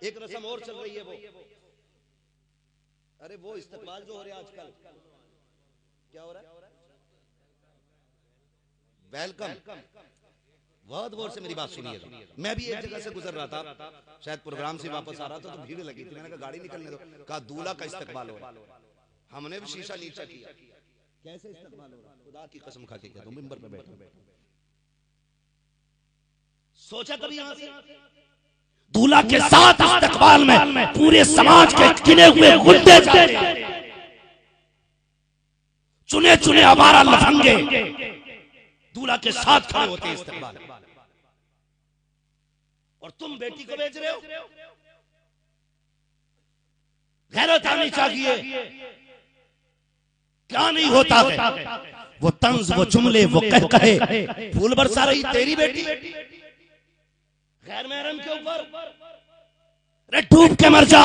एक रस्म और चल रही है वो, अरे वो इस्तकबाल जो हो रहा है आजकल, क्या हो रहा है? वेलकम। बहुत गौर से मेरी बात सुनिएगा। मैं भी एक जगह से गुजर रहा था, शायद प्रोग्राम से वापस आ रहा था तो भीड़ लगी थी। मैंने कहा गाड़ी निकलने दो, कहा दूल्हा का इस्तकबाल हो रहा है। हमने भी शीशा नीचा किया, कैसे इस्तकबाल हो रहा है? खुदा की कसम खा के कहता हूं, मिंबर पे बैठा सोचा कभी यहां से दूल्हा के साथ इस्तकबाल में पूरे समाज के गिने हुए गुंडे जाते हैं, चुने चुने आवारा लफंगे दूल्हा के साथ खड़े होते हैं इस्तकबाल, और तुम बेटी को बेच रहे हो। गैरत आनी चाहिए, क्या नहीं होता है? वो तंज, वो जुमले, वो कहे फूल बरसा रही तेरी बेटी गैर महरम के ऊपर, अरे डूब के मर जा।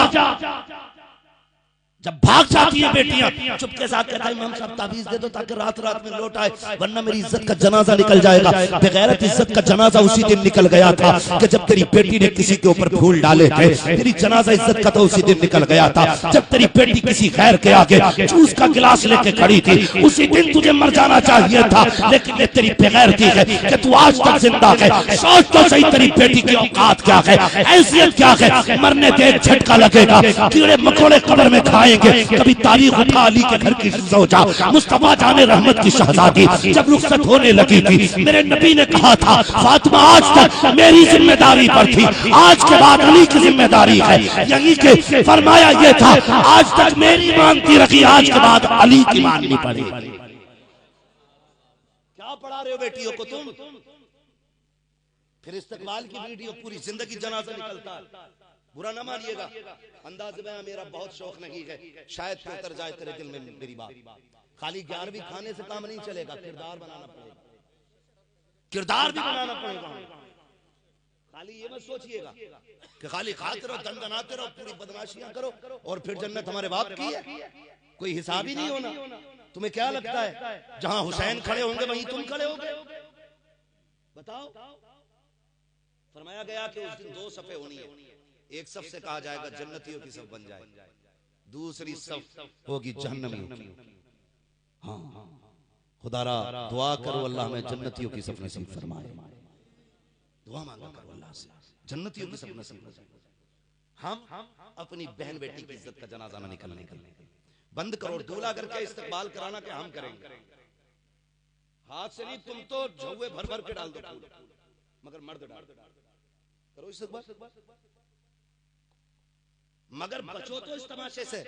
जब भाग जाती है बेटियां, चुपके साथ कहता है इमाम साहब ताबीज दे दो ताकि रात रात में लौट आए, वरना मेरी इज्जत का जनाजा निकल जाएगा। बेगैरत इज्जत का जनाजा उसी दिन निकल गया था कि जब तेरी बेटी ने किसी के ऊपर फूल डाले थे। तेरी जनाजा इज्जत का तो उसी दिन निकल गया था जब तेरी बेटी किसी खैर के आगे जूस का गिलास लेके खड़ी थी। उसी दिन तुझे मर जाना चाहिए था, लेकिन ये तेरी बेगैरती है कि तू आज तक जिंदा है। सोच तो सही, तेरी बेटी की औकात क्या है, हैसियत क्या है। मरने के एक झटका लगेगा, कीड़े मकोड़े कब्र में खाए। कभी तारीख उठा अली के घर की सोचा, मुस्तफा जाने रहमत की शहजादी जब रुखसत होने लगी थी, मेरे नबी ने कहा था फातिमा आज तक मेरी जिम्मेदारी पर थी, आज के बाद अली की जिम्मेदारी है। यही के फरमाया ये था, आज तक मेरी मानती रखी, आज के बाद अली की माननी पड़ेगी। क्या पढ़ा रहे हो बेटियों को तुम? फिर इस्तकबाल की वीडियो, पूरी जिंदगी जनाजा निकलता है। बुरा ना मानिएगा, अंदाज में मेरा बहुत शौक नहीं है, शायद फिर उतर जाए तेरे दिल में मेरी बात। खाली 11वीं खाने से काम नहीं चलेगा, किरदार बनाना पड़ेगा, किरदार भी बनाना पड़ेगा। खाली ये मत सोचिएगा कि खाली खाते रहो, दंदनाते रहो, पूरी बदमाशियां करो और फिर जन्नत हमारे बाप की है। कोई हिसाब ही नहीं होना। तुम्हें क्या लगता है जहां हुसैन खड़े होंगे वहीं तुम खड़े होगे? बताओ। फरमाया गया कि उस दिन 2 सफ़े होनी है, एक सफ से कहा जाएगा जन्नतियों की सफ बन जाए, दूसरी सफ होगी जहन्नमियों की। हाँ, खुदारा दुआ करो अल्लाह में जन्नतियों की सफ नसीब फरमाए। दुआ मांगा करो अल्लाह से जन्नतियों की सफ नसीब हो जाए। हम अपनी बहन बेटी की इज्जत का जनाजा ना निकलने बंद करो। दूल्हा करके इस्तकबाल कराना क्या हम करेंगे? हाथ से नहीं, तुम तो झौवे भर भर के डाल दो, मगर मर्द डाल करो इस्तकबाल। मगर बचो तो इस तमाशे से।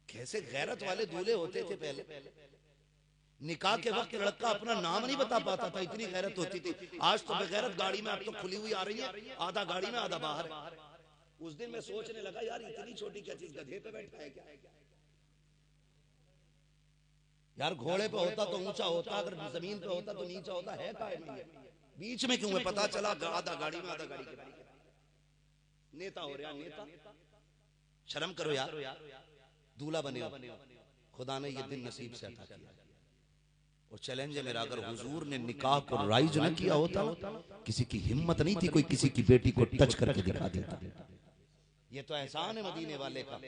कैसे गैरत वाले दूल्हे होते थे पहले। निकाह के वक्त लड़का अपना नाम नहीं बता पाता था, इतनी गैरत होती थी। आज तो बेगैरत गाड़ी में अब तो खुली हुई आ रही है, आधा गाड़ी में आधा बाहर। उस दिन मैं सोचने लगा यार इतनी छोटी क्या चीज, गधे पे बैठा है क्या? यार घोड़े पे होता तो ऊंचा होता, अगर जमीन पे होता तो नीचा होता है। बीच में क्यों है? पता चला आधा गाड़ी में आधा गाड़ी के। नेता हो रहा नेता, शर्म करो यार। दूल्हा बने हो, खुदा ने ये दिन नसीब से अता किया। और चैलेंज है मेरा, अगर हुजूर ने निकाह को राइज न किया होता, किसी की हिम्मत नहीं थी कोई किसी की बेटी को टच करके दिखा देता। ये तो एहसान है मदीने वाले का,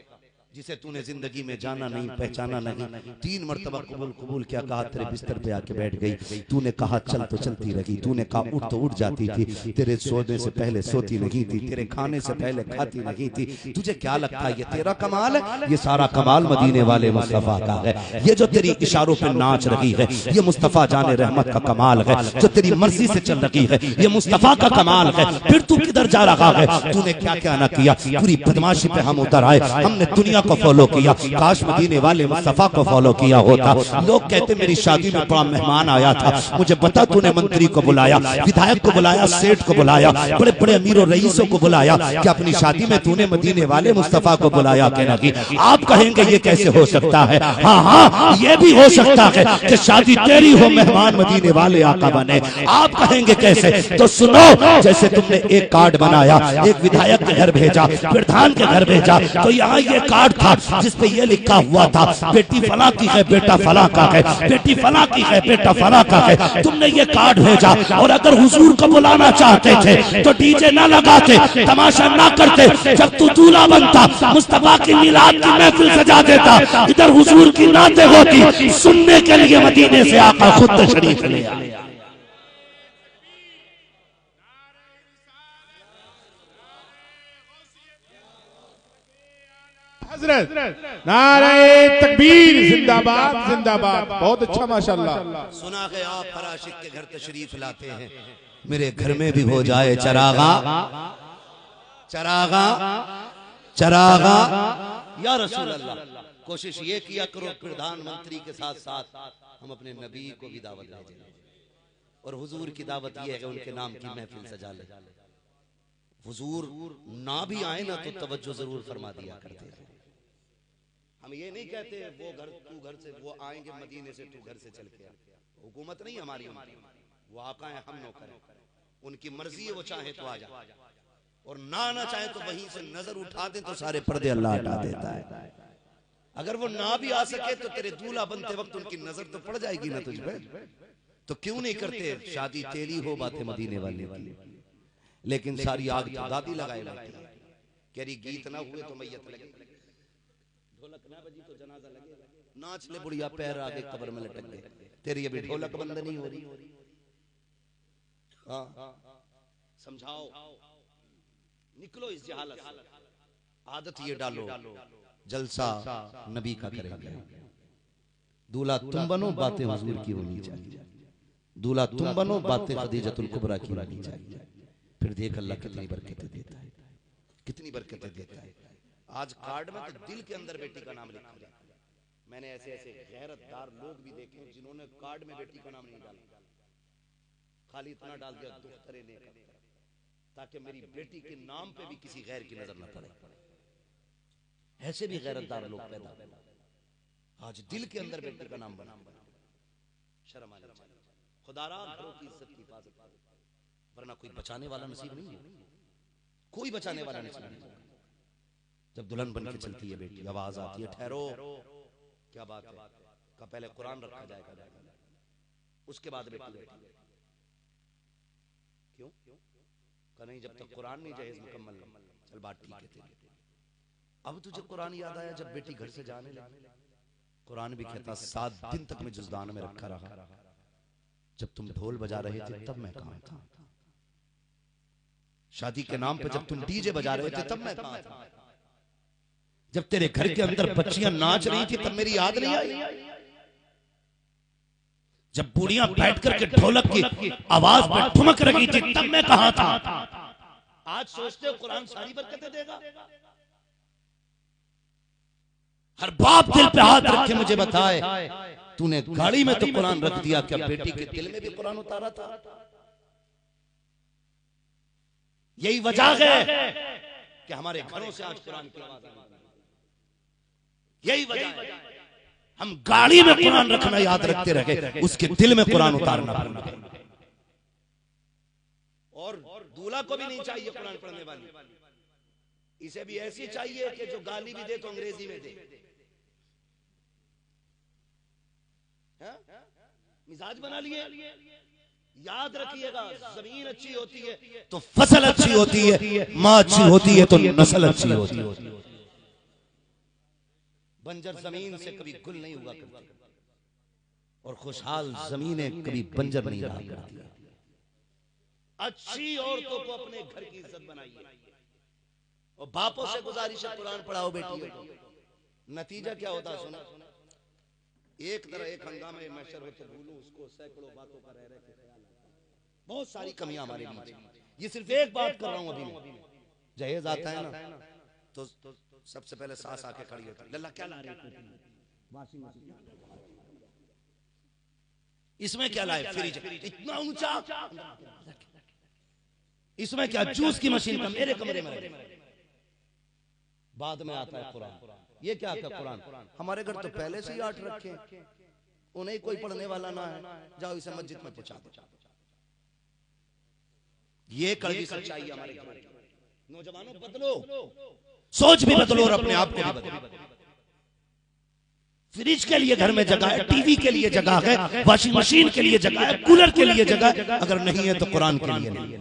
जिसे तूने जिंदगी में जाना नहीं, पहचाना नहीं। 3 मरतबा कबूल कबूल क्या कहा, तेरे बिस्तर पे आके बैठ गई। तूने कहा चल तो चलती रही, तूने कहा उठ तो उठ जाती थी। तेरे सोने से पहले सोती नहीं थी, तेरे खाने से पहले खाती नहीं थी। तुझे क्या लगता है ये तेरा कमाल है? ये सारा कमाल मदीने वाले मुस्तफा का है। ये जो तेरी इशारों पे नाच रही है, ये मुस्तफा जाने रहमत का कमाल है। जो तेरी मर्जी से चल रही है, ये मुस्तफा का कमाल है। फिर तू किधर जा रहा है? तूने क्या क्या ना किया। पूरी बदमाशी पे हम उतर आए, हमने दुनिया को फॉलो किया। काश मदीने वाले मुस्तफा को फॉलो किया होता। लोग कहते मेरी शादी में बड़ा मेहमान आया था, मुझे बता तूने मंत्री को बुलाया, विधायक को बुलाया, सेठ को बुलाया, बड़े बड़े अमीरों रईसों को बुलाया कि अपनी शादी में तूने मदीने वाले मुस्तफा को बुलाया कि नहीं? आप कहेंगे ये कैसे हो सकता है? हाँ हाँ ये भी हो सकता है कि शादी तेरी हो, मेहमान मदीने वाले आका बने। आप कहेंगे कैसे? तो सुनो, जैसे तुमने एक कार्ड बनाया, एक विधायक के घर भेजा, प्रधान के घर भेजा, तो यहाँ ये कार्ड था जिस पे ये लिखा हुआ था बेटी फला की है बेटा फला का है, बेटी फला की है बेटा फला का है। तुमने ये कार्ड भेजा और अगर हुजूर को बुलाना चाहते थे तो डीजे ना लगाते, तमाशा ना करते, जब तू दूल्हा बनता मुस्तफा की मिलाद की महफिल सजा देता, इधर हुजूर की नाते होती, सुनने के लिए मदीने से आका खुद तशरीफ ले आया। हजरत नारे तकबीर, जिंदाबाद जिंदाबाद। बहुत अच्छा माशाल्लाह। सुना के आप फराशिक के घर तशरीफ लाते हैं, मेरे घर में भी हो जाए चरागा चरागा चरागा या रसूल अल्लाह। कोशिश ये किया करो प्रधानमंत्री के साथ साथ हम अपने नबी को भी दावत दें, और हुजूर की दावत ये है कि उनके नाम की महफिल सजा ले। हुजूर ना भी आए ना तो तवज्जो जरूर फरमा दिया करते हैं। हम ये नहीं कहते वो घर तू घर से, वो आएंगे मदीने से तू घर से चल के आ। हुकूमत नहीं हमारी, वो आका है, हम नौकर हैं। उनकी मर्जी है, वो चाहे तो आ जाए और ना चाहे तो वहीं से नजर उठा दे तो सारे पर्दे अल्लाह हटा देता है। अगर वो ना भी आ सके तो तेरे दूल्हा बनते वक्त उनकी नजर तो पड़ जाएगी ना तुझ पे। तो क्यों नहीं करते शादी तेरी हो बातें मदीने वाली वाली। लेकिन सारी आग तो दादी लगाए बैठी है, कह रही गीत ना हुए तो मैयत लगे, ढोलक ना बजी तो जनाजा लगे, नाच ले बुढ़िया पैर आगे कब्र में लटक गए, तेरी अभी ढोलक बंद नहीं हो रही। हाँ समझाओ, निकलो इस जहालत से। आदत ये डालो जलसा नबी का करेंगे। दूल्हा तुम बनो, बातें हुजूर की होनी चाहिए। दूल्हा तुम बनो, बातें खदीजतुल कुबरा की होनी चाहिए। फिर देख अल्लाह कितनी बरकतें देता है, कितनी बरकतें देता है। आज कार्ड में तो दिल के अंदर बेटी का नाम लिखा है। मैंने ऐसे ऐसे गैरतदार लोग भी देखे जिन्होंने कार्ड में बेटी का नाम नहीं डाला, खाली इतना डाल दिया दुख्तरे ने, ताकि मेरी बेटी के नाम पे भी किसी गैर की नजर न पड़े। ऐसे भी गैरतदार लोग पैदा आज दिल के अंदर बेटी का नाम बना। शर्म आनी चाहिए। खुदारा घरों की इज्जत की हिफाजत, वरना कोई बचाने वाला नसीब नहीं है, कोई बचाने वाला नसीब नहीं। जब दुल्हन बन के चलती है बेटी, आवाज आती है ठहरो, क्या बात है, का पहले कुरान रखा जाएगा, उसके बाद बेटी बैठी। क्यों का नहीं, जब तक कुरान नहीं जहेज मुकम्मल। चल बात ठीक है तेरी। अब तुझे कुरान याद आया जब बेटी घर से जाने लगी। कुरान भी कहता 7 दिन तक मैं जुज़दान में रखा रहा। जब तुम ढोल बजा रहे थे तब मैं कहां था? शादी के नाम पे जब तुम डीजे बजा रहे थे तब मैं कहां था? जब तेरे घर के अंदर बच्चियां नाच रही थी तब मेरी याद नहीं आई? जब बूढ़ियां बैठ करके ढोलक की आवाज पर ठुमक रही थी तब मैं कहां था? आज सोचते हो कुरान सारी बरकतें देगा? हर बाप दिल पे हाथ रख के मुझे बताए, तूने गाड़ी में तो कुरान रख दिया, क्या बेटी के दिल में भी कुरान उतारा था? यही वजह है कि हमारे घरों से आज कुरान की आवाज आ रही है। यही वजह है हम गाड़ी में कुरान रखना याद रखते रहे, उसके दिल में कुरान उतारना पड़ना। और दूल्हा को भी नहीं चाहिए कुरान पढ़ने वाली, इसे भी ऐसी चाहिए कि जो गाली भी दे तो अंग्रेजी में दे। मिजाज बना लिए। याद रखिएगा, जमीन अच्छी होती है तो फसल अच्छी होती है, माँ अच्छी होती है तो नस्ल अच्छी होती है। बंजर जमीन से कभी गुल नहीं हुआ करती, और खुशहाल जमीनें कभी बंजर नहीं रहा करती। अच्छी औरतों को अपने घर की इज्जत बनाइए, और बापों से गुजारिश है कुरान पढ़ाओ बेटी को। नतीजा क्या होता है सुना? एक तरह एक हंगामे मैशर हो तो भूलूं उसको, सैकड़ों बातों का रह के ख्याल आता है। बहुत सारी कमियां हमारे बीच। ये सिर्फ एक बात कर रहा हूं, अभी जहेज आता है ना तो सबसे पहले सास आके खड़ी होती है, लल्ला क्या ला रहे हो? Washing machine. इसमें क्या लाए? फ्रिज। इतना ऊंचा। इसमें क्या? जूस की मशीन का मेरे कमरे में रखे। बाद में आता है कुरान। ये क्या का कुरान? हमारे घर तो पहले से ही 8 रखे, उन्हें कोई पढ़ने वाला ना है, जाओ इसे मस्जिद में पहुंचा दो। ये कड़वी सच्चाई हमारे घर। नौजवानों बदलो, सोच भी बदलो और अपने आप को भी बदलो। फ्रिज के लिए घर में जगह है, टीवी के लिए जगह है, वॉशिंग मशीन के लिए जगह है, कूलर के लिए जगह है, अगर नहीं है तो कुरान के लिए नहीं है।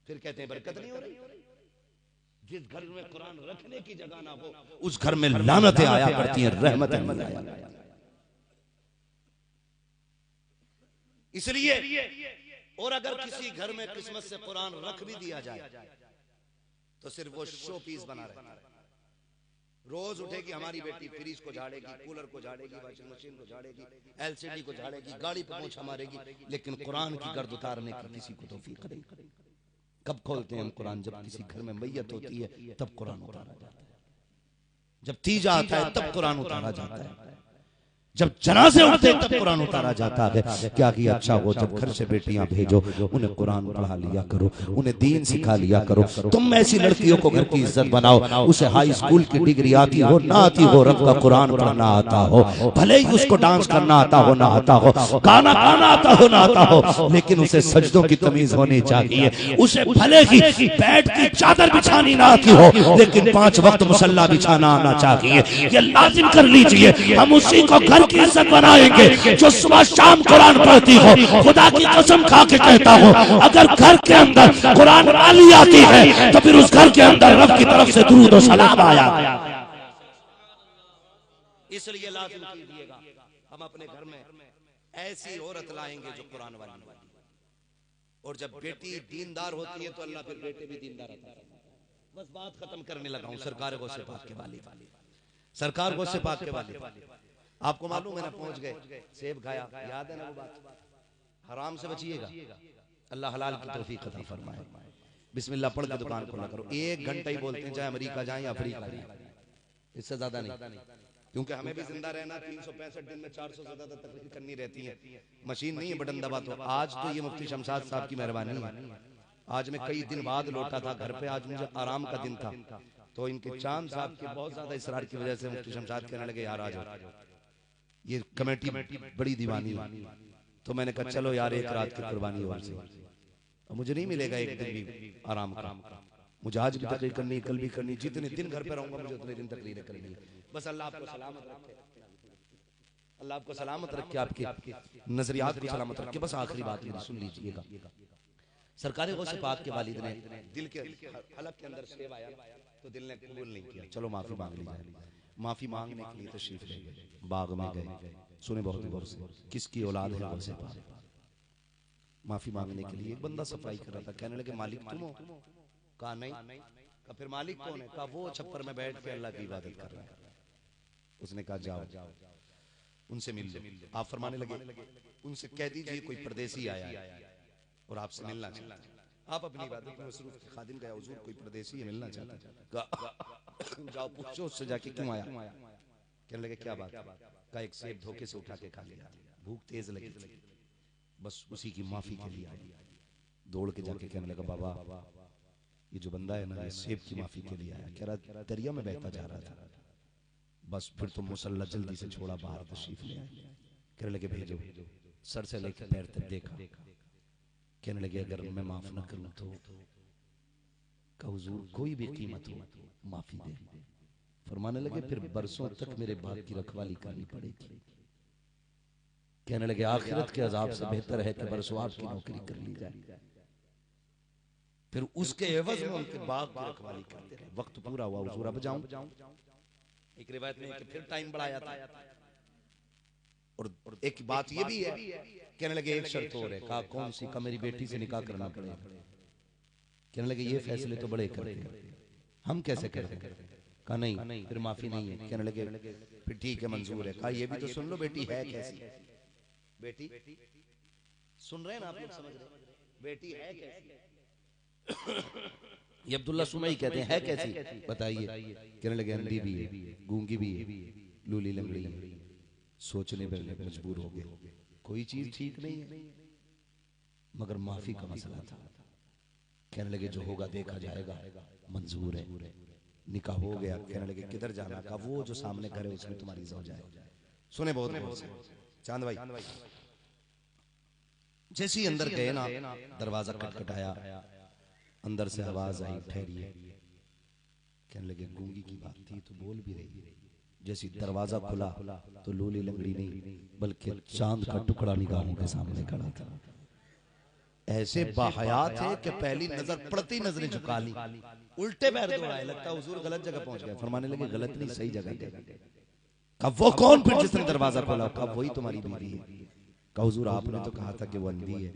फिर कहते हैं बरकत नहीं हो रही। जिस घर में कुरान रखने की जगह ना हो उस घर में लानतें आया करती हैं, रहमतें नहीं आया। इसलिए और अगर किसी घर में किस्मत से कुरान रख भी दिया जाए तो सिर्फ वो शो पीस बना रहे। रोज उठेगी हमारी बेटी, फ्रिज को झाड़ेगी, कूलर को झाड़ेगी, वॉशिंग मशीन को झाड़ेगी, एलसीडी को झाड़ेगी, गाड़ी पर पोंछा मारेगी, लेकिन कुरान की गर्द उतारने की किसी को तौफीक नहीं। कब खोलते हैं हम कुरान? जब किसी घर में मैयत होती है तब कुरान उतारा जाता है, जब तीजा आता है तब कुरान उतारा जाता है, जब जनाजे उठते तब कुरान उतारा जाता है। क्या किया अच्छा हो जब घर से बेटियां भेजो, उन्हें कुरान पढ़ा लिया करो, उन्हें दीन सिखा लिया करो। तुम ऐसी लड़कियों को घर की इज्जत बनाओ, उसे हाई स्कूल की डिग्री आती हो ना आती हो, रब का कुरान पढ़ना आता हो, भले ही उसको डांस करना आता हो ना आता हो, गाना गाना आता हो ना आता हो, लेकिन उसे सजदों की तमीज होनी चाहिए। उसे भले ही बेड की चादर बिछानी ना आती हो, लेकिन 5 वक्त मुसल्ला बिछाना आना चाहिए। ये लाजिम कर लीजिए। हम उसी को घर की इज्जत बनाएंगे जो सुबह शाम कुरान पढ़ती हो। खुदा की कसम खा के कहता हूँ, अगर घर के अंदर कुरान वाली आती है तो फिर उस घर के अंदर रब की तरफ से दुरूद और सलाम आया। इसलिए लाजिम कीजिएगा हम अपने घर में ऐसी औरत लाएंगे जो कुरान वाली। और जब बेटी दीनदार होती है तो अल्लाह फिर बेटे भी दीनदार होता है। बस बात खत्म करने लगा हूँ। सरकार गौसे पाक के वाली, सरकार गौसे पाक के वाली, आपको मालूम है ना, पहुंच गए, सेब खाया, याद है ना वो बात? हराम से बचिएगा, अल्लाह हलाल की तौफीक अता फरमाए। बिस्मिल्लाह पढ़ के दुकान खोला करो। 1 घंटा ही बोलते हैं, चाहे अमेरिका जाएं या अफ्रीका जाएं, इससे ज्यादा नहीं, क्योंकि हमें भी जिंदा रहना 365 दिन में 400 से ज्यादा तकरीर करनी रहती है। मशीन नहीं है बटन दबा। तो आज तो ये मुफ्ती शमशाद साहब की मेहरबानी है, आज मैं कई दिन बाद लौटा था घर पे, आज मुझे आराम का दिन था। तो इनके चांद साहब के बहुत ज्यादा इसरार की वजह से मुफ्ती शमशाद कहने लगे यार आ जाओ, ये कमेटी बड़ी दीवानी है। तो मैंने कहा चलो यार एक रात की कुर्बानी और से, मुझे नहीं मिलेगा एक दिन भी आराम का। मुझे आज भी तकरीर करनी, कल भी करनी, जितने दिन घर पे रहूंगा मुझे उतने दिन तकरीरें करनी है। बस अल्लाह आपको सलामत रखे, अल्लाह आपको सलामत रखे, आपके नजरियात को सलामत रखे। बस आखिरी बात मेरी सुन लीजिएगा। सरकार गौसे पाक के वालिद ने दिल के हलक के अंदर सेब आया तो दिल ने कबूल नहीं किया, चलो माफी मांग ली जाए। माफी मांगने के लिए तशरीफ ले गए, बाग में गए, सुने बहुत गौर से, किसकी औलाद है गौसे पाक? माफी मांगने के लिए एक बंदा सफाई कर रहा था, कहने लगे मालिक तुम हो? कहा नहीं। कहा फिर मालिक कौन है? कहा वो छप्पर में बैठ के अल्लाह की इबादत कर रहा है। उसने कहा जाओ उनसे मिल लो। आप फरमाने लगे उनसे कह दीजिए कोई परदेसी आया और आपसे मिलना चाहता है। आप अपनी इबादत में मसरूफ थे, खादिम गया हुजूर कोई परदेसी है मिलना चाहता है। जाओ पूछो उससे जाके क्यों आया। कहने लगे क्या बात? का एक सेब धोखे से उठा के खा लिया, भूख तेज लगी थी, बस उसी की माफी के लिए आया। दौड़ के जाके कहने लगा बाबा ये जो बंदा है ना ये सेब की माफी के लिए आया, कह रहा दरिया में बहता जा रहा था। बस फिर तो मुसल्ला जल्दी से छोड़ा, बाहर तशरीफ ले आए। कहने लगे भेजो। सर से लेकर पैर तक देखा, कहने लगे अगर मैं माफ न करूं तो का हुजूर कोई भी कीमत हो माफी दे। फरमाने लगे फिर बरसों तक मेरे बाप की रखवाली करनी पड़ेगी। कहने लगे आखिरत के अजाब से बेहतर है कि बरसों आपकी नौकरी कर ली जाए। फिर उसके एवज में उनके बाप की रखवाली करते रहे। वक्त पूरा हुआ, हुजूर अब जाऊं। एक रिवायत में कि फिर टाइम बढ़ाया था। और एक बात ये भी है, कहने लगे एक शर्त और है। कहा कौन सी? का मेरी बेटी से निकाह करना पड़ेगा। कहने लगे ये फैसले तो बड़े करते हैं, हम कैसे करते? कहा नहीं फिर माफी नहीं है। कहने लगे फिर ठीक है मंजूर है। कहा ये भी तो सुन लो बेटी है कैसी? बेटी सुन रहे हैं ना आप लोग, समझ रहे? बेटी है कैसी? ये अब्दुल्ला सुमई कहते हैं है कैसी बताइए? कहने लगे अंधी भी है, गूंगी भी है, लूली लंगड़ी है। सोचने पर मजबूर हो गए, कोई चीज ठीक नहीं है मगर माफी का मसला था। कहने लगे जो होगा देखा जाएगा, मंजूर है। निकाह हो गया। कहने लगे किधर जाना? का वो जो सामने घर है उसमें तुम्हारी ज़ौजा है। सुने बहुत चांद भाई, जैसे ही अंदर गए ना दरवाजा खटखटाया, अंदर से आवाज आई ठहरिए। कहने लगे गूंगी की बात थी तो बोल भी रही, जैसी दरवाजा खुला तो लोली लंगड़ी नहीं बल्कि चांद का टुकड़ा निगाहों के सामने खड़ा था। ऐसे बाहया थे कि पहली नजर पड़ती नजरें झुका ली, उल्टे पैर दौड़ाए, लगता हुजूर गलत जगह पहुंच गए। फरमाने लगे गलत नहीं, सही जगह थे। कब वो कौन फिर जिसने दरवाजा खोला? कब वही तुम्हारी बीवी है। कहा हुजूर आपने तो कहा था कि वो अंधी है,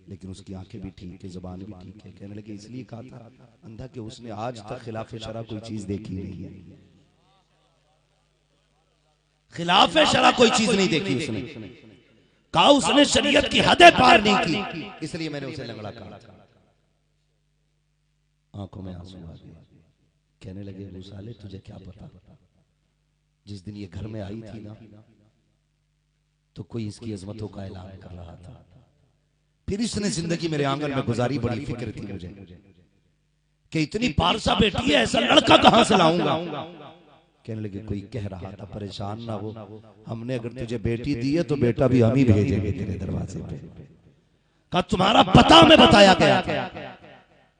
लेकिन उसकी आंखें भी ठीक है, जुबान भी ठीक है। कहने लगे इसलिए कहा था अंधा कि उसने आज तक खिलाफ शरा कोई चीज देखी नहीं है, खिलाफ शरा कोई चीज नहीं देखी उसने। कहा उसने शरीयत की हदें पार नहीं की, इसलिए मैंने उसे लंगड़ा कहा था। आंखों में आंसू आ गए। कहने लगे अबू साले तुझे क्या पता, जिस दिन ये घर में आई थी ना तो कोई इसकी अजमतों का ऐलान कर रहा था, फिर इसने जिंदगी मेरे आंगन में गुजारी। बड़ी फिक्र थी मुझे कि इतनी पारसा बेटी है, ऐसा लड़का कहां से लाऊंगा। कहने लगे कोई कह रहा था परेशान ना हो, हमने अगर तुझे बेटी दी है तो बेटा भी हम ही भेजेंगे तेरे दरवाजे पे। कहा तुम्हारा पता में बताया गया।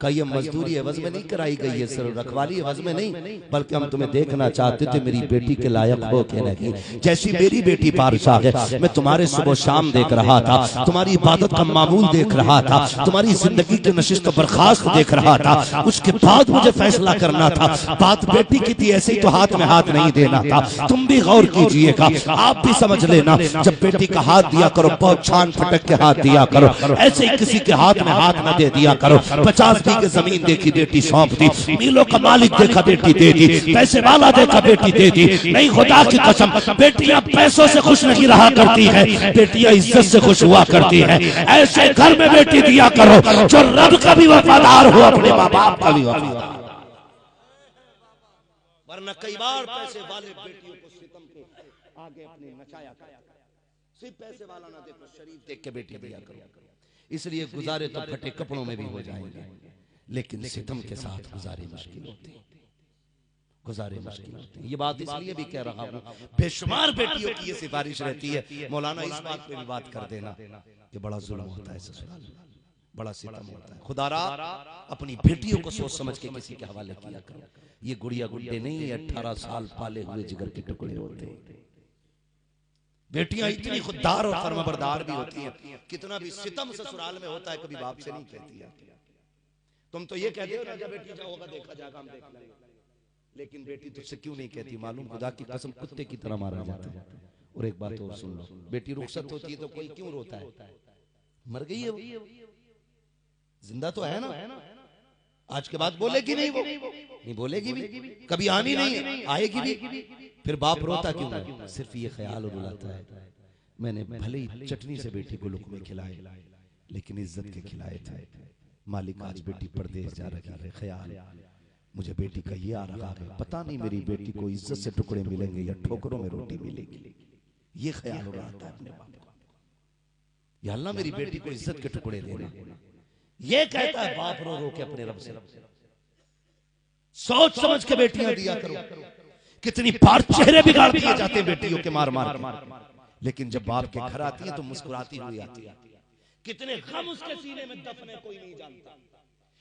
का ये मजदूरी एवज में नहीं कराई गई है, सिर्फ रखवाली एवज में नहीं, बल्कि हम तुम्हें देखना चाहते थे मेरी बेटी के लायक हो के नहीं। जैसी मेरी बेटी बादशाह है, मैं तुम्हारे सुबह शाम देख रहा था, तुम्हारी इबादत का मामूल देख रहा था, तुम्हारी जिंदगी की नशिस्त बर्खास्त देख रहा था। उसके बाद मुझे फैसला करना था। बात बेटी की थी, ऐसे ही तो हाथ में हाथ नहीं देना था। तुम भी गौर कीजिएगा, आप भी समझ लेना, जब बेटी का हाथ दिया करो बहुत छान फटक के हाथ दिया करो, ऐसे ही किसी के हाथ में हाथ न दे दिया करो। 50 की जमीन देखी बेटी सौंप दी, मीलों का मालिक देखा बेटी दे दी, पैसे वाला देखा बेटी दे दी। नहीं खुदा की कसम, बेटियां पैसों से खुश नहीं रहा करती है, बेटियां इज्जत से खुश हुआ करती है। ऐसे घर में बेटी दिया करो जो रब का भी वफादार हो, अपने माँ बाप का भी वफादार। वरना कई बार पैसे वाले बेटियों को सितम के आगे अपने नचाया करते। सिर्फ पैसे वाला ना देखो, शरीफ देख के बेटी दिया करो। इसलिए गुजारे तो फटे कपड़ों में भी हो जाएंगे, लेकिन सितम के साथ गुजारे मुश्किल होते हैं, गुजारे मुश्किल होते हैं। ये बात इसलिए भी कह रहा हूं, बेशुमार बेटियों की ये सिफारिश रहती है मौलाना इस बात पे भी बात कर देना कि बड़ा जुल्म होता है ससुराल में, बड़ा सितम होता है। खुदारा अपनी बेटियों को सोच समझ के किसी के हवाले किया करो। ये गुड़िया गुड्डे नहीं, 18 साल पाले हुए जिगर के टुकड़े होते हैं। बेटियां इतनी खुददार और फर्माबरदार भी होती हैं, कितना भी सितम ससुराल में होता है कभी बाप से नहीं कहती है। तुम तो ये कहते हो राजा बेटी जाओगा देखा जाएगा हम देख लेंगे, लेकिन बेटी तुझसे क्यों नहीं कहती? मालूम खुदा की कसम कुत्ते की तरह मारा जाता है। और एक बात और सुन लो, बेटी रुखसत होती है तो कोई क्यों रोता है? मर गई है वो, जिंदा तो है ना। आज के बाद बोलेगी नहीं, वो नहीं बोलेगी भी, कभी आनी नहीं, आएगी भी। फिर बाप रोता क्यों है? सिर्फ ये ख्याल रुलाता है मैंने भले ही चटनी से बेटी को लुकमे खिलाए, लेकिन इज्जत के खिलाए थे। मालिक आज बेटी परदेश जा रही है, ख्याल मुझे बेटी का ये आ रहा है, पता नहीं मेरी बेटी को इज्जत से टुकड़े मिलेंगे या ठोकरों में रोटी मिलेगी। ये ख्याल उड़ाता है अपने बाप को, या अल्लाह मेरी बेटी को इज्जत के टुकड़े देना। ये कहता है बाप रो रो के अपने रब से। सोच समझ के बेटियां दिया करो। कितनी बार चेहरे बिगाड़ दिए जाते हैं बेटियों के मार मार के, लेकिन जब बाप के घर आती है तो मुस्कुराती हुई आती है। कितने गम उसके सीने में दफने कोई नहीं जानता।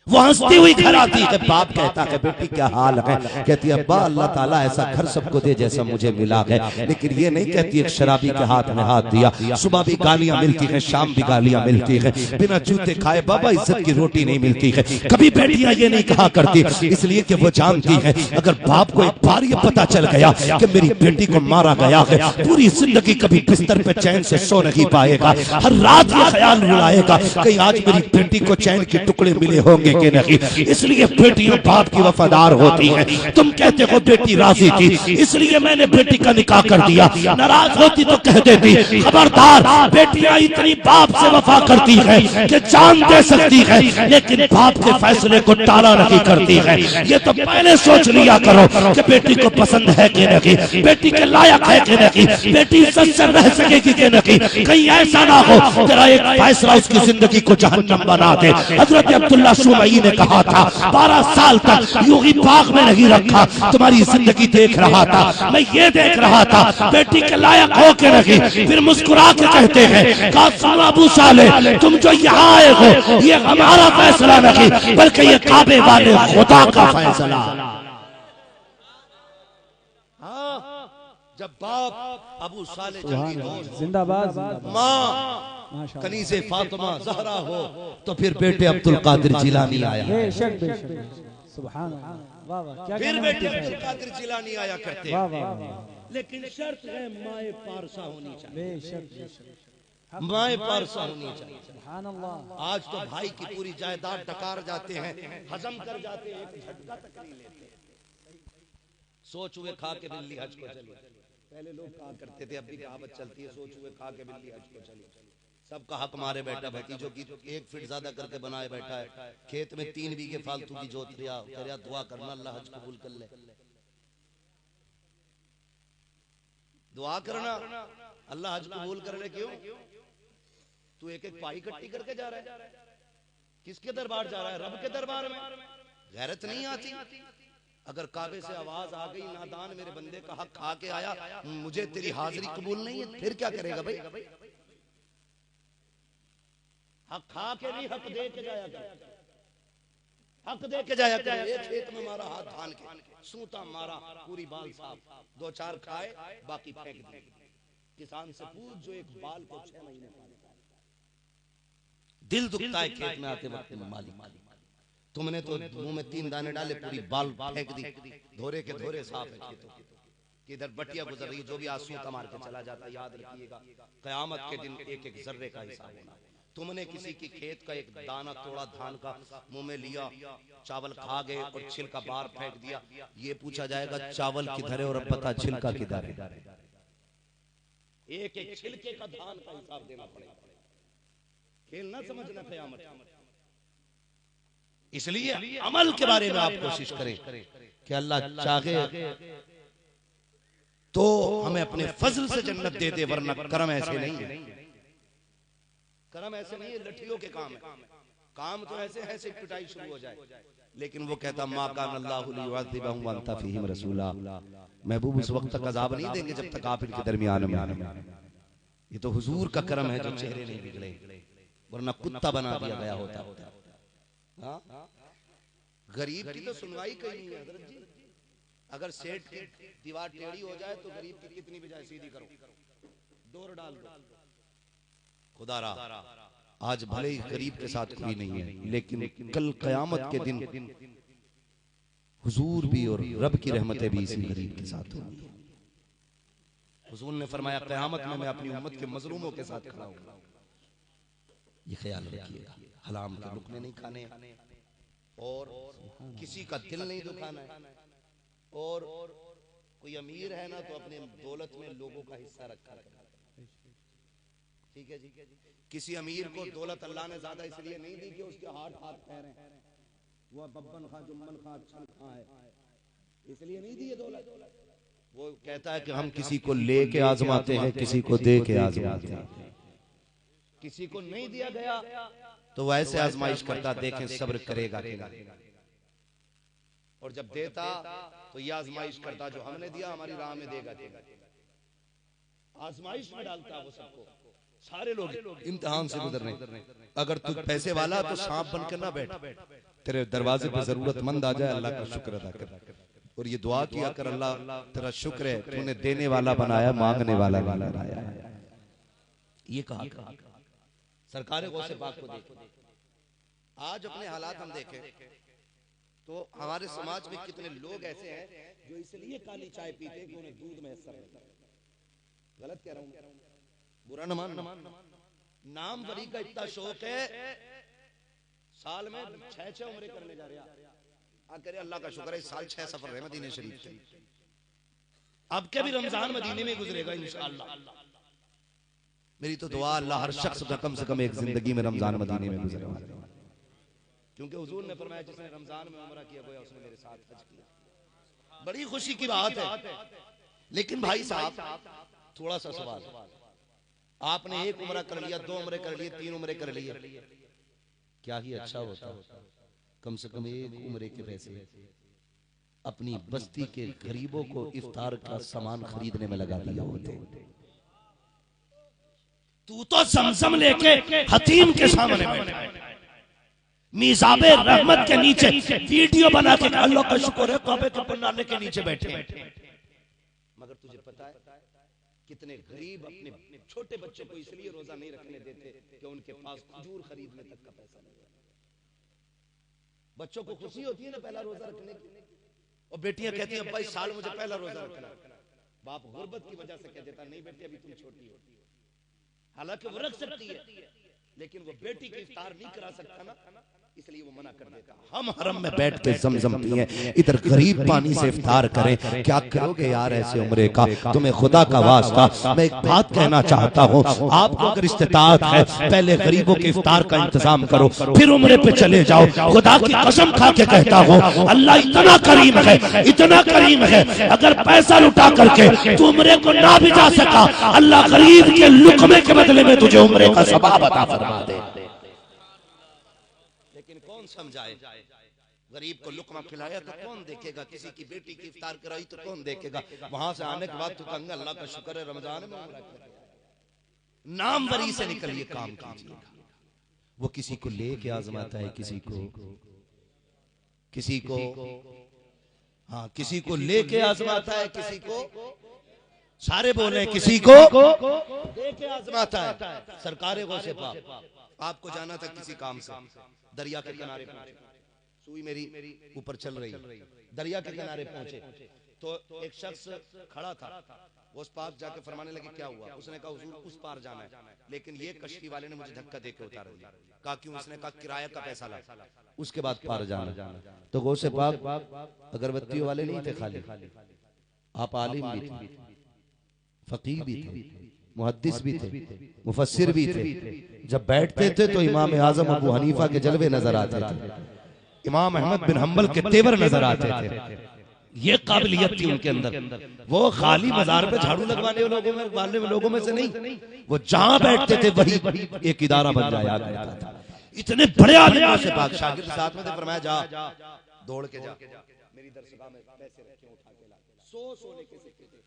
वो हंसती हुई घर आती है, बाप कहता है बेटी क्या हाल है? कहती है अब्बा अल्लाह ताला ऐसा घर सबको दे जैसा मुझे मिला है। लेकिन ये नहीं कहती एक शराबी के हाथ में हाथ दिया, सुबह भी गालियां मिलती हैं, शाम भी गालियां मिलती हैं, बिना जूते खाए बाबा इज्जत की रोटी नहीं मिलती है। कभी बेटियां ये नहीं कहा करती, इसलिए कि वो जानती है अगर बाप को एक बार ये पता चल गया कि मेरी बेटी को मारा गया है, पूरी जिंदगी कभी बिस्तर पे चैन से सो नहीं पाएगा। हर रात ये ख्याल रुलाएगा कहीं आज मेरी बेटी को चैन के टुकड़े मिले होंगे के नहीं। इसलिए बेटियां बाप की वफादार होती हैं। तुम कहते हो बेटी राजी थी इसलिए मैंने बेटी का निकाह कर दिया, नाराज होती तो कह देती खबरदार। बेटियां इतनी बाप से वफा करती हैं कि जान दे सकती है, लेकिन बाप के फैसले को टाला नहीं करती है। ये तो पहले सोच लिया करो कि बेटी को पसंद है कि नहीं, बेटी के लायक है कि नहीं, बेटी इज्जत से रह सकेगी कि नहीं। कहीं ऐसा ना हो तेरा एक फैसला उसकी जिंदगी को जहन्नम बना दे। हजरत अब्दुल्ला शुमई ने कहा था 12 साल तक यूं ही बाग में नहीं रखा, तुम्हारी जिंदगी देख रहा था, मैं ये देख रहा था बेटी के लायक हो के नहीं। फिर मुस्कुरा के कहते हैं कासिम अबू साले तुम जो यहाँ आए हो ये हमारा फैसला नहीं बल्कि ये काबे वाले खुदा का फैसला। जब बाप अबू साले जंगी दोस्त जिंदाबाद माँ माशाअल्लाह। कनीज़े फातिमा ज़हरा हो तो फिर बेटे अब्दुल कादिर जिलानी आया, बेशक बेशक सुभान अल्लाह। वाह वाह क्या फिर कहना बेटे है अब्दुल कादिर जिलानी आया करते। वाह वाह वाह लेकिन शर्त है माए पारसा होनी चाहिए, बेशक बेशक माए पारसा होनी चाहिए। सुभान अल्लाह। आज तो भाई की पूरी जायदाद डकार जाते हैं, हजम कर जाते हैं, एक झटका तक नहीं लेते। सोच हुए खा के बिल्ली हज को चली, पहले लोग कहा करते थे, अब भी कहावत चलती है, सोच हुए खा के बिल्ली हज को चली। सबका हक मारे बैठा, भतीजों की 1 फीट ज्यादा करके बनाए बैठा है, खेत में 3 बीघे फालतू की जोत लिया, कह रहा दुआ करना अल्लाह हज कबूल कर ले। दुआ करना अल्लाह हज कबूल कर ले। क्यों? तू एक एक पाई इकट्ठी करके जा रहा है, किसके दरबार जा रहा है? रब के दरबार में। गैरत नहीं आती? अगर काबे से आवाज आ गई, नादान मेरे बंदे का हक खा के आया, मुझे तेरी हाजिरी कबूल नहीं है, फिर क्या करेगा भाई? हक खा के नहीं, हक दे के जाया कर, हक दे के जाया कर। एक खेत में मारा हाथ धान के, सूता मारा, पूरी बाल साफ, 2-4 खाए, बाकी फेंक दिए। किसान से पूछ जो एक बाल को 6 महीने पालता है। दिल दुखता है खेत में आते वक्त, मालिक तुमने तो मुंह में 3 दाने डाले, पूरी बाल फेंक दी, धोरे के धोरे साफ है खेतों के। किधर बटिया गुजर रही, जो भी आंसू मार के चला जाता, याद रखिएगा कयामत के दिन एक एक जर्रे का हिसाब होना। तुमने किसी की खेत का एक दाना तोड़ा धान का, मुंह में लिया, चावल खा गए और छिलका बाहर फेंक दिया, ये पूछा जाएगा चावल किधर है और अब पता छिलका किधर है। एक एक छिलके का धान का हिसाब देना पड़ेगा। खेल ना समझना कयामत। इसलिए अमल के बारे में आप कोशिश करें कि अल्लाह चाहे तो हमें अपने फजल से जन्नत दे दे, वरना करम ऐसे नहीं है। करम ऐसे नहीं है, लठियों के काम है। काम तो ऐसे है सिर्फ पिटाई शुरू हो जाए, लेकिन वो कहता मा कान अल्लाहु लियुअज़्ज़िबहुम व अंता फीहिम रसूला, महबूब उस वक्त तक अज़ाब नहीं देंगे जब तक आप इनके दरमियान में। ये तो हुजूर का करम है जो चेहरे नहीं बिगड़े, वरना कुत्ता बना दिया गया होता। हाँ? गरीब की तो सुनवाई कहीं नहीं है हज़रत जी। अगर सेठ की दीवार टेढ़ी हो जाए तो गरीब की कितनी बजाय सीधी करो, डोर डाल दो। खुदारा आज भले ही गरीब के साथ कोई नहीं है, लेकिन कल कयामत के दिन हुजूर भी और रब की रहमतें भी इसी गरीब के साथ होंगी। हुजूर ने फरमाया कयामत में मैं अपनी उम्मत के मजलूमों के साथ खड़ा हूं। ये ख्याल रखिएगा, हराम के लुकमे नहीं खाने और किसी का दिल नहीं दुखाना है। और कोई अमीर है ना तो अपने दौलत में लोगों का हिस्सा रखा है। ठीक है जी। किसी अमीर को दौलत अल्लाह ने ज्यादा इसलिए नहीं दी कि उसके हाथ पैर हैं, वो बब्बन खां जुम्मन खां अच्छा खां है, इसलिए नहीं दी ये दौलत। वो कहता है कि हम किसी को लेके आजमाते हैं, किसी को दे के आजमाते हैं। किसी को नहीं दिया गया तो वैसे आजमाइश करता, देखें सब्र करेगा कि नहीं। और जब देता तो ये आजमाइश करता जो हमने दिया हमारी राह में देगा। आजमाइश में डालता वो सबको, सारे लोग इम्तिहान से गुजर रहे। अगर तू पैसे वाला तो सांप बन के ना बैठ, तेरे दरवाजे पे जरूरतमंद आ जाए, अल्लाह का शुक्र अदा कर। और ये दुआ किया कर, अल्लाह तेरा शुक्र है तूने देने वाला बनाया, मांगने वाला बनाया। ये कहा सरकार गौसे पाक को देखो। आज अपने हालात हम देखें तो हमारे समाज में कितने लोग ऐसे हैं जो इसलिए काली चाय पीते हैं कि उन्हें दूध मैसर है। गलत कह रहा हूं, बुरा न मान। नाम वली का इतना शौक है, साल में 6 उम्रे करने जा रहा। करे अल्लाह का शुक्र है इस साल 6 सफर है मदीने शरीफ के। अब के भी रमजान मदीने में गुजरेगा इंशाअल्लाह। मेरी तो दुआ अल्लाह हर शख्स का कम से कम एक जिंदगी में रमजान मदीने में गुजरे, क्योंकि हुजूर ने फरमाया जिसने रमजान में उम्रा किया गोया उसने मेरे साथ हज किया। बड़ी खुशी की बात है। लेकिन भाई साहब थोड़ा सा सवाल, आपने 1 उम्रा कर लिया, 2 उम्रे कर लिए, 3 उम्रे कर लिए, क्या ही अच्छा होता। कम से कम 1 उम्रे के पैसे अपनी बस्ती के गरीबों को इफ्तार का सामान खरीदने में लगा दिया होते। तू तो समसम लेके हतीम के सामने बैठा है, मीज़ाबे रहमत के नीचे वीडियो बना के अल्लाह का शुक्र है काबे के पन्नाले के नीचे बैठे, मगर तुझे पता है कितने गरीब अपने छोटे बच्चों को इसलिए रोजा नहीं रखने देते कि उनके पास खजूर खरीदने तक का पैसा नहीं है। बच्चों को खुशी होती है ना पहला रोजा रखने की, और बेटियां कहती हैं भाई साल मुझे पहला रोजा रखना। बाप गुर्बत की वजह से कह देता नहीं बेटी अभी तुम छोटी हो, हालांकि वो रख सकती है लेकिन वो बेटी की इफ्तार नहीं करा सकता ना, इसलिए वो मना कर देता। हम हरम में बैठ के जमजम पिए, इधर गरीब पानी से इफ्तार करें, क्या करोगे यार ऐसे उम्रे का? तुम्हें खुदा का वास्ता मैं एक बात कहना चाहता हूँ, आपको अगर इस्तिताअत है पहले गरीबों के इफ्तार का इंतजाम करो, फिर उम्रे पे चले जाओ। खुदा की कसम खा के कहता हूँ अल्लाह इतना करीम है, इतना करीम है, अगर पैसा लुटा करके तू उम्रे को ना भी जा सका, अल्लाह गरीब के लुकमे के बदले में तुझे उम्रे का सवाब अता फरमा दे। समझाए गरीब को लुकमा खिलाया तो कौन देखेगा, किसी की बेटी की इफ्तार कराई तो कौन देखेगा। वहां से आने के बाद तो कहूंगा अल्लाह का शुक्र है रमजान में नामवरी से निकलिए काम कीजिएगा। वो किसी को लेके आजमाता है, किसी को हाँ किसी को लेके आजमाता है, किसी को सारे बोले किसी को लेके आजमाता है। सरकारे को से आपको जाना था किसी काम से, दरिया के किनारे पहुंचे, सुई मेरी ऊपर चल रही, दरिया के किनारे पहुंचे तो एक शख्स खड़ा था, वो उस पार जाके फरमाने लगे क्या हुआ? उसने कहा हुजूर उस पार जाना है, लेकिन ये कश्ती वाले ने मुझे धक्का देके उतार दिया। कहा क्यों? उसने कहा किराया का पैसा ला, उसके बाद पार जाना। तो गौसे पाक अगरबत्तियों वाले नहीं थे खाली, आप आलिम भी थे, फकीह भी थे, मुहद्दिस भी थे, मुफस्सिर भी थे। जब बैठते थे तो इमाम आजम अबू हनीफा के जलवे नजर आते थे, इमाम अहमद बिन हम्बल के तेवर नजर आते थे। ये काबिलियत थी उनके अंदर। वो खाली बाजार पे झाड़ू लगवाने वाले लोगों में से नहीं, वो जहां बैठते थे वही एक इदारा बन जाया करता था। इतने बड़े आलिमों से पाक शागिर्द साथ में थे, फरमाया जा दौड़ के जा मेरी दरसगाह में पैसे रखे उठा के ला, 100 सोने के सिक्के थे।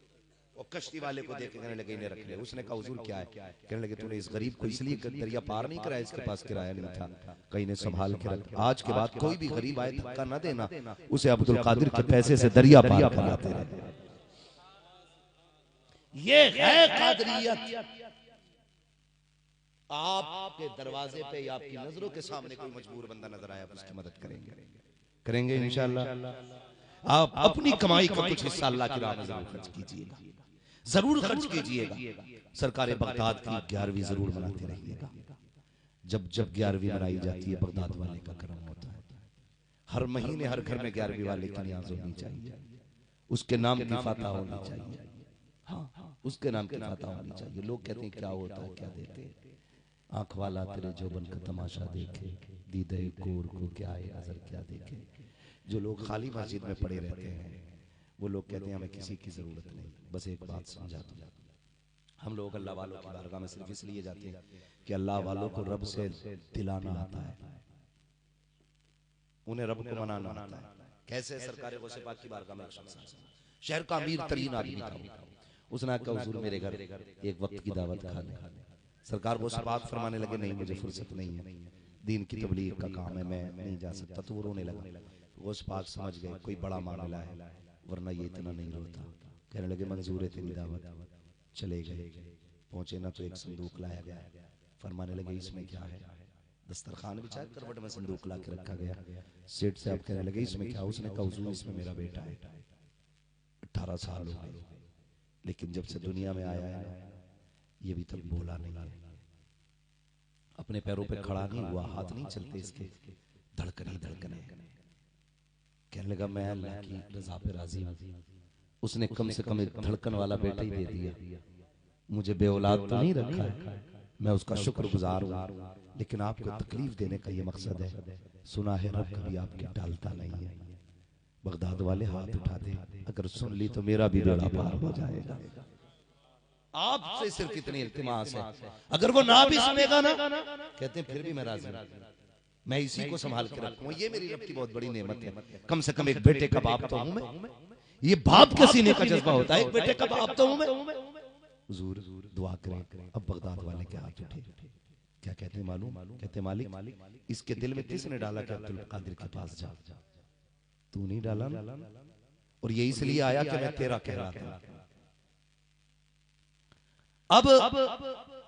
वो कश्ती वाले को देख के कहने लगे इन्हें रख ले। उसने कहा हुजूर क्या है? कहने लगे तूने इस गरीब को इसलिए दरिया पार नहीं कराया, इसके पास किराया नहीं था, कहीं ने संभाल के रख। आज के बाद कोई भी गरीब आए धक्का न देना, उसे अब्दुल कादिर के पैसे से दरिया पार कराते रहे। ये है कादरियत। आपके दरवाजे पे या आपकी नजरों के सामने कोई मजबूर बंदा नजर आया, उसकी मदद करेंगे इंशाअल्लाह। आप अपनी कमाई का कुछ हिस्सा अल्लाह की राह में जरूर खर्च कीजिएगा, जरूर खर्च कीजिएगा। सरकार बगदाद की 11वीं जरूर मनाते रहिएगा। जब 11वीं मनाई जाती है बगदाद वाले का करम होता है। हर महीने हर घर में 11वीं वाले की नियाज होनी चाहिए, उसके नाम की फातह होनी चाहिए। हाँ उसके नाम की फातह होनी चाहिए। लोग कहते हैं क्या होता है, क्या देते हैं? आंख वाला तेरे जोबन का तमाशा देखे, दीदे कोर को क्या है नजर क्या देखे। जो लोग खाली मस्जिद में पड़े रहते हैं वो लोग कहते हैं हमें किसी की जरूरत नहीं। बस एक बात समझा दो, हम लोग अल्लाह वालों की बारगाह में सिर्फ इसलिए जाते हैं कि अल्लाह वालों को रब से दिलाना आता है, उन्हें रब को मनाना आता है। कैसे? सरकार गौसे पाक की बारगाह में शहर का अमीर तरीन आदमी था, उसने कहा हुजूर मेरे घर एक वक्त की दावत खा ले। सरकार गौसे पाक फरमाने लगे नहीं मुझे फुर्सत नहीं है, दीन की तबलीग का काम है, मैं नहीं जा सकता। तो वो रोने लगा। गौस पाक समझ गए कोई बड़ा मामला है, वरना ये इतना नहीं रोता। कहने लगे मंजूर है तेरी दावत। चले गए, पहुंचे ना तो एक संदूक लाया गया। फरमाने लगे इसमें क्या है? दस्तरखान बिछाया, करवट में संदूक ला के रखा गया। सेठ साहब कहने लगे इसमें क्या? उसने कहा हुजूर इसमें मेरा बेटा है, 18 साल हो गए, लेकिन जब से दुनिया में आया है ये भी तक बोला नहीं है, अपने पैरों पे खड़ा नहीं हुआ, हाथ नहीं चलते इसके, धड़कन ही धड़कन है। कहने लगा मैं अल्लाह की रजा पे राजी हूं, उसने कम से कम एक धड़कन वाला बेटा ही दे दिया, मुझे बेऔलाद तो नहीं रखा है, मैं उसका शुक्रगुजार हूं, लेकिन आपको तकलीफ देने का ये मकसद है। सुना है रब कभी आपकी टालता नहीं है। बगदाद वाले हाथ उठा दे, अगर सुन ली तो मेरा भी बेड़ा पार हो जाएगा। आपसे सिर्फ इतनी इल्तिमास है, अगर वो ना भी सुनेगा ना, कहते हैं फिर भी मैं राजी हूं, मैं इसी को संभाल के रखूं, ये मेरी रब की बहुत बड़ी नेमत है। कम से कम एक बेटे का बाप तो हूं मैं, ये बाप के सीने का जज्बा होता है, एक बेटे का बाप तो हूं मैं। हुजूर दुआ करें। अब बगदाद वाले के हाथ उठे, क्या कहते हैं मालूम? कहते मालिक इसके दिल में किसने डाला कि अब्दुल कादिर के पास जा? तू नहीं डाला ना, और ये इसलिए आया कि मैं तेरा कह रहा था। अब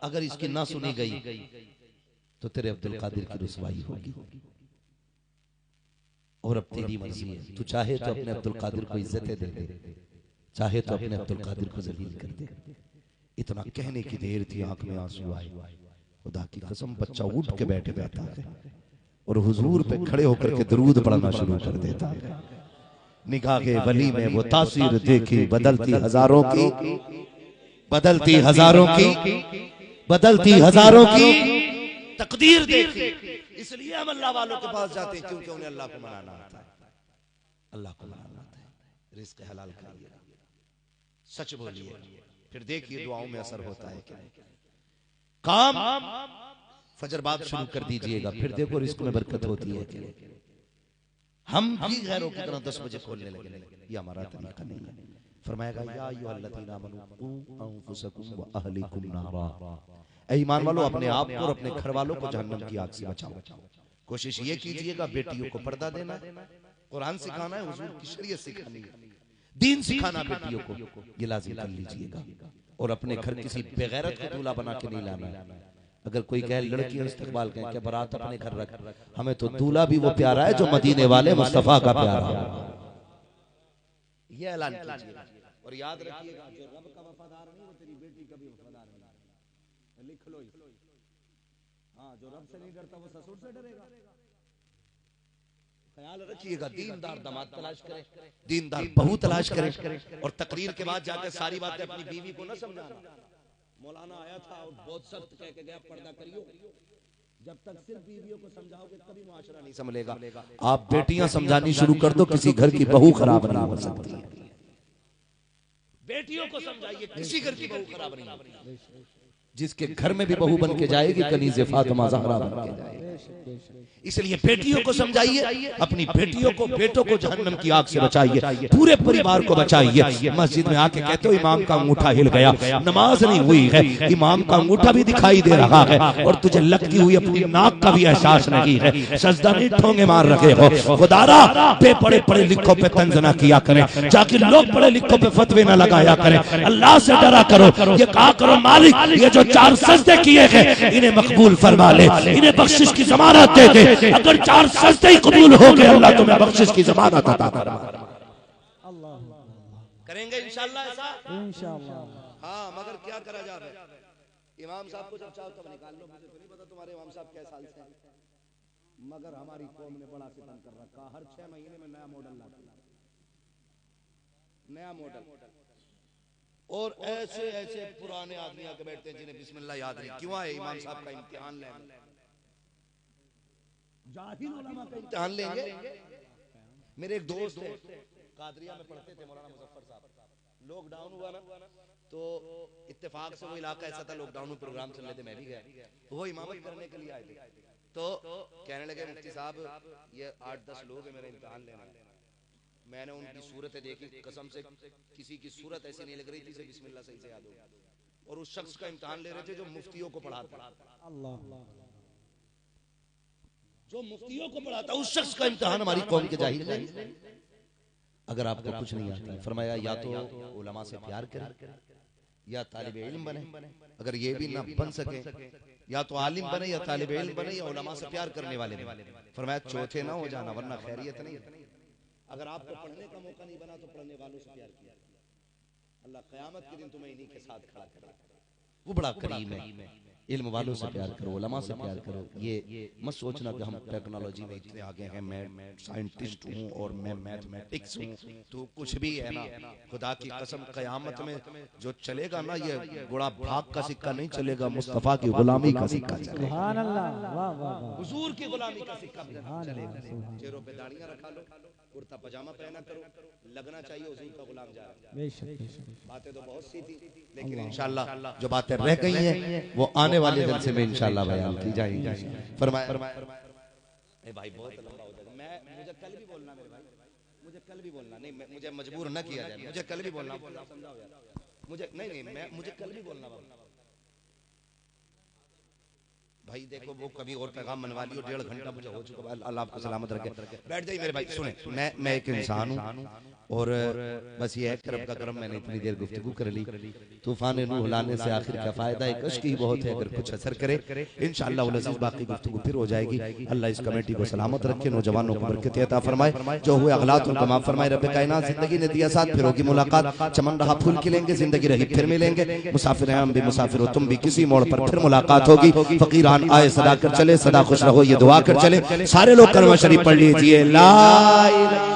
अगर इसकी ना सुनी गई तो तेरे अब्दुल कादिर की रुसवाई होगी। और अब तेरी मर्जी है, तू चाहे तो अपने अब्दुल कादिर को इज्जतें दे दे, चाहे तो अपने अब्दुल कादिर को जलील कर दे। इतना कहने की देर थी, आंख में आंसू आए। खुदा की कसम बच्चा उठ के बैठे बैठा है और हुजूर पे खड़े होकर के दरूद पढ़ना शुरू कर देता है। निगाह के वली में वो तासीर देखी बदलती हजारों की, बदलती हजारों की, बदलती हजारों की तकदीर देखी। इसलिए हम अल्लाह वालों के पास जाते हैं क्योंकि उन्हें अल्लाह को मनाना आता है, अल्लाह को मनाना आता है। रिज़्क़ हलाल करिए, सच बोलिए, फिर देखिए दुआओं में असर होता है क्या। काम फजर बाद शुरू कर दीजिएगा, फिर देखो रिज़्क़ में बरकत होती है क्या। हम भी गैरों की तरह 10 बजे खोलने लगे, ये हमारा तरीका नहीं है। फरमाएगा या अय्युहल्लज़ीना आमनू क़ू अनफुसकुम व अहलिकुम नारा, ऐ ईमान वालों अपने आप को और अपने घर वालों को जहन्नम की आग से बचाओ। कोशिश ये कीजिएगा बेटियों को पर्दा देना है, कुरान सिखाना है, हुजूर की शरीयत सिखानी है, दीन सिखाना बेटियों को, ये लाजिम कर लीजिएगा। और अपने घर किसी बेगैरत को दूल्हा बना के नहीं लाना है। अगर कोई कहे लड़की इस्तकबाल कहें क्या बारात अपने घर रख, हमें तो दूल्हा भी वो प्यारा है जो मदीने वाले मुस्तफा का प्यारा है। ये ऐलान कीजिएगा और याद रखिएगा जो रब का वफादार नहीं वो तेरी बेटी का भी वफादार नहीं। लिख लो, हाँ जो रब से नहीं डरता वो ससुर से डरेगा। ख्याल रखिएगा, दीनदार दामाद तलाश करें, दीनदार बहू तलाश करें। और तकरीर के बाद जाकर सारी बातें अपनी बीवी को न समझाना। मौलाना आया था और बहुत सख्त कह के गया पर्दा करियो। जब तक सिर्फ बीवियों को समझाओगे कभी मुआशरा नहीं संभलेगा। आप बेटियां समझानी शुरू कर दो, किसी घर की बहू खराब नहीं हो सकती। बेटियों को समझाइए, किसी घर की बहू खराब नहीं होती। जिसके घर में भी बहू बन के जाएगी कनीज़े फातिमा ज़हरा बन के जाएगी। इसलिए बेटियों को समझाइए, अपनी बेटियों को बेटों को जहन्नम की आग से बचाइए, पूरे परिवार को बचाइए। मस्जिद में आके कहते हो इमाम का अंगूठा हिल गया, नमाज नहीं हुई है, इमाम का अंगूठा भी दिखाई दे रहा है और तुझे लगती हुई अपनी नाक का भी एहसास नहीं है, सजदा नहीं ठोंगे मार रखे हो। खुदारा पे पढ़े पढ़े लिखों पे तंज ना किया करें, जाके लोग पढ़े लिखों पे फतवे ना लगाया करें। अल्लाह से डरा करो, ये कहा करो मालिक ये जो 4 सजदे किए हैं इन्हें मकबूल फरमा ले, इन्हें बख्शिश की जमानत दे दे। अगर 4 सजदे ही कबूल हो गए अल्लाह तुम्हें बख्शिश की जमानत अता फरमा। करेंगे इंशाअल्लाह ऐसा, इंशाअल्लाह। हाँ मगर क्या करा जाए, इमाम साहब को जब चाहो तब निकाल लो। मुझे तो नहीं पता तुम्हारे इमाम साहब क्या साल से हैं, मगर हमारी कौम ने बड़ा सितम कर रखा। हर 6 महीने में नया मॉडल लाती है, नया मॉडल। और ऐसे ऐसे पुराने आदमी आके बैठते हैं जिन्हें बिस्मिल्लाह याद नहीं। क्यों आए इमाम साहब का इम्तिहान लेंगे, जाहिल उलमा का इम्तिहान लेंगे। मेरे एक दोस्त है कादरिया में पढ़ते थे, मौलाना मुजफ्फर साहब। लॉकडाउन हुआ ना तो इत्तेफाक से वो इलाका ऐसा था, लॉकडाउन में प्रोग्राम चल रहे थे, मैं भी गया। तो वो इमामत करने के लिए आए थे, तो कहने लगे मुफ्ती साहब ये 8-10 लोग हैं, मेरा इम्तिहान लेना। मैंने उनकी सूरतें देखी, कसम से किसी की सूरत ऐसी नहीं लग रही थी जिसे बिस्मिल्लाह सही से याद हो। और उस शख्स का इम्तिहान ले रहे थे जो मुफ्तियों को पढ़ाता, जो मुफ्तियों को पढ़ाता, उस शख्स का इम्तिहान हमारी कौम के जाहिल नहीं। अगर आपको कुछ नहीं आता, फरमाया या तो उलमा से प्यार करें या तालिब इल्म बने। अगर ये भी ना बन सके, या तो आलिम बने या तालिब इल्म बने या उलमा से प्यार करने वाले बने। फरमाया चौथे ना हो जाना वरना खैरियत नहीं। अगर आपको पढ़ने का मौका नहीं बना तो पढ़ने वालों से प्यार किया, अल्लाह क़यामत के दिन तुम्हें इन्हीं के साथ खड़ा करेगा। वो बड़ा करीम है। इल्म वालों से प्यार करो, उलमा से प्यार करो। ये मत सोचना कि हम टेक्नोलॉजी में इतने आगे हैं, मैं साइंटिस्ट हूँ और मैं मैथमेटिक्स हूँ, तो कुछ भी है ना। खुदा की कसम क़यामत में जो चलेगा ना, ये गुड़ा भाग का सिक्का नहीं चलेगा, मुस्तफ़ा की गुलामी का सिक्का चलेगा। सुभान अल्लाह, वाह वाह, हुजूर की गुलामी का सिक्का चलेगा। चेहरों पे दाढ़ियां रखा लो, कुर्ता पजामा पहना करो, लगना चाहिए हुजूर का गुलाम जा रहा। बातें तो बहुत सी थी, लेकिन इंशाअल्लाह जो बातें रह गई हैं वो आने वाले जलसे में इंशाअल्लाह बयान की जाएगी। फरमाया ए भाई बहुत लंबा हो जाएगा, मुझे कल भी बोलना, मेरे भाई मुझे कल भी बोलना, नहीं मुझे मजबूर न किया जाए, मुझे कल भी बोलना, समझाओ यार मुझे, नहीं मुझे कल भी बोलना भाई। देखो वो कभी और पैगाम मनवा लियो, 1.5 घंटा मुझे हो चुका है। अल्लाह आपको सलामत रखे, बैठ जाइए मेरे भाई। सुने, मैं एक इंसान हूँ, और बस ये है करम का करम, मैंने इतनी देर गुफ्तगू कर ली। तूफान नूह लाने से आखिर क्या फायदा, एक कश्क ही बहुत है, अगर कुछ असर करे इंशाअल्लाह उल अज़ीज़ बाकी गुफ्तगू फिर हो जाएगी। अल्लाह इस कमेटी को सलामत रखे, नौजवानों को बरकत अता फरमाए, जो हुए अगलात उनका माफ फरमाए। रब कायनात जिंदगी ने दिया साथ, फिर होगी मुलाकात, चमन रहा फूल खिलेंगे, जिंदगी रही फिर मिलेंगे। मुसाफिर हैं हम भी, मुसाफिर हो तुम भी, किसी मोड़ पर फिर मुलाकात होगी। फकीरान आए सदा कर चले, सदा खुश रहो ये दुआ कर चले। सारे लोग कलमा शरीफ पढ़ लीजिए, ला इलाहा